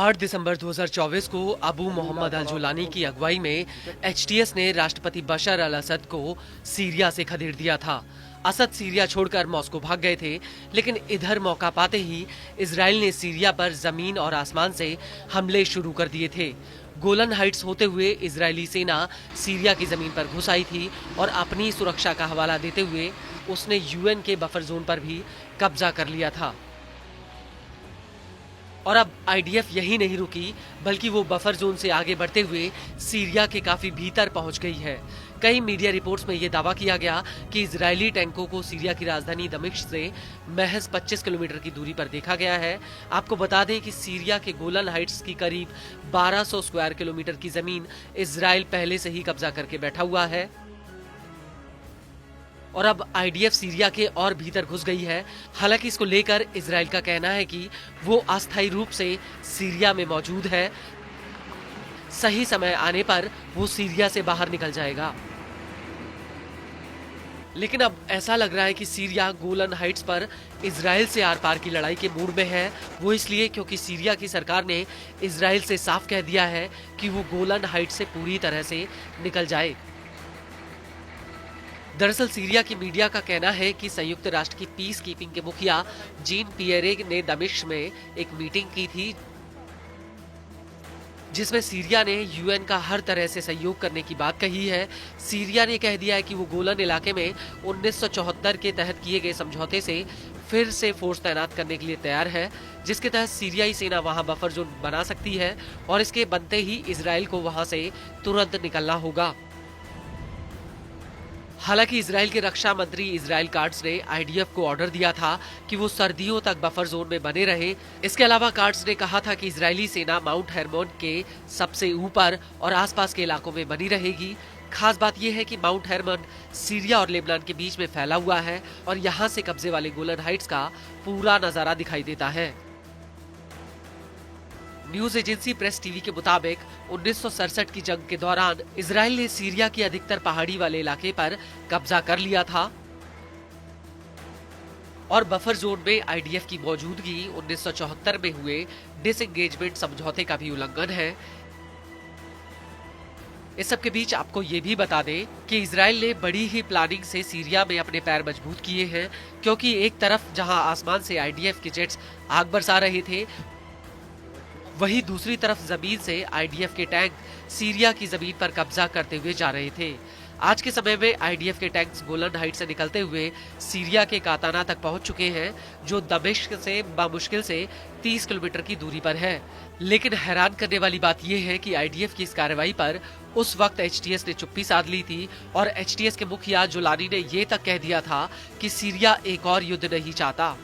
8 दिसंबर 2024 को अबू मोहम्मद अल जुलानी की अगुवाई में एचटीएस ने राष्ट्रपति बशर अल असद को सीरिया से खदेड़ दिया था। असद सीरिया छोड़कर मॉस्को भाग गए थे, लेकिन इधर मौका पाते ही इजराइल ने सीरिया पर जमीन और आसमान से हमले शुरू कर दिए थे। गोलन हाइट्स होते हुए इजरायली सेना सीरिया की जमीन पर घुस आई थी और अपनी सुरक्षा का हवाला देते हुए उसने यूएन के बफर जोन पर भी कब्जा कर लिया था। और अब आईडीएफ यही नहीं रुकी, बल्कि वो बफर जोन से आगे बढ़ते हुए सीरिया के काफी भीतर पहुंच गई है। कई मीडिया रिपोर्ट्स में ये दावा किया गया कि इजरायली टैंकों को सीरिया की राजधानी दमिश्क से महज 25 किलोमीटर की दूरी पर देखा गया है। आपको बता दें कि सीरिया के गोलन हाइट्स की करीब 1200 स्क्वायर किलोमीटर की जमीन इजराइल पहले से ही कब्जा करके बैठा हुआ है और अब आईडीएफ सीरिया के और भीतर घुस गई है। हालांकि इसको लेकर इजराइल का कहना है कि वो अस्थायी रूप से सीरिया में मौजूद है, सही समय आने पर वो सीरिया से बाहर निकल जाएगा। लेकिन अब ऐसा लग रहा है कि सीरिया गोलन हाइट्स पर इजराइल से आर पार की लड़ाई के मूड में है। वो इसलिए क्योंकि सीरिया की सरकार ने इजराइल से साफ कह दिया है कि वो गोलन हाइट्स से पूरी तरह से निकल जाए। दरअसल सीरिया की मीडिया का कहना है कि संयुक्त राष्ट्र की पीस कीपिंग के मुखिया जीन पियरे ने दमिश्क में एक मीटिंग की थी, जिसमें सीरिया ने यूएन का हर तरह से सहयोग करने की बात कही है। सीरिया ने कह दिया है कि वो गोलन इलाके में 1974 के तहत किए गए समझौते से फिर से फोर्स तैनात करने के लिए तैयार है, जिसके तहत सीरियाई सेना वहां बफर जोन बना सकती है और इसके बनते ही इजराइल को वहां से तुरंत निकलना होगा। हालांकि इजराइल के रक्षा मंत्री इजराइल काट्स ने आईडीएफ को ऑर्डर दिया था कि वो सर्दियों तक बफर जोन में बने रहे। इसके अलावा काट्स ने कहा था कि इजरायली सेना माउंट हेरमोन के सबसे ऊपर और आसपास के इलाकों में बनी रहेगी। खास बात यह है कि माउंट हेरमोन सीरिया और लेबनान के बीच में फैला हुआ है और यहाँ से कब्जे वाले गोलन हाइट्स का पूरा नजारा दिखाई देता है। न्यूज एजेंसी प्रेस टीवी के मुताबिक 1967 की जंग के दौरान इजराइल ने सीरिया की अधिकतर पहाड़ी वाले इलाके पर कब्जा कर लिया था और बफर जोन में आईडीएफ की मौजूदगी 1974 में हुए डिसएंगेजमेंट समझौते का भी उल्लंघन है। इस सब के बीच आपको ये भी बता दें कि इजराइल ने बड़ी ही प्लानिंग से सीरिया में अपने पैर मजबूत किए हैं, क्योंकि एक तरफ जहां आसमान से आईडीएफ के जेट्स आग बरसा रहे थे, वहीं दूसरी तरफ जमीन से आईडीएफ के टैंक सीरिया की जमीन पर कब्जा करते हुए जा रहे थे। आज के समय में आईडीएफ के टैंक्स गोलन हाइट से निकलते हुए सीरिया के काताना तक पहुंच चुके हैं, जो दमिश्क से बामुश्किल से 30 किलोमीटर की दूरी पर है। लेकिन हैरान करने वाली बात यह है कि आईडीएफ की इस कार्रवाई पर उस वक्त एचटीएस ने चुप्पी साध ली थी और एचटीएस के मुखिया जुलानी ने ये तक कह दिया था कि सीरिया एक और युद्ध नहीं चाहता।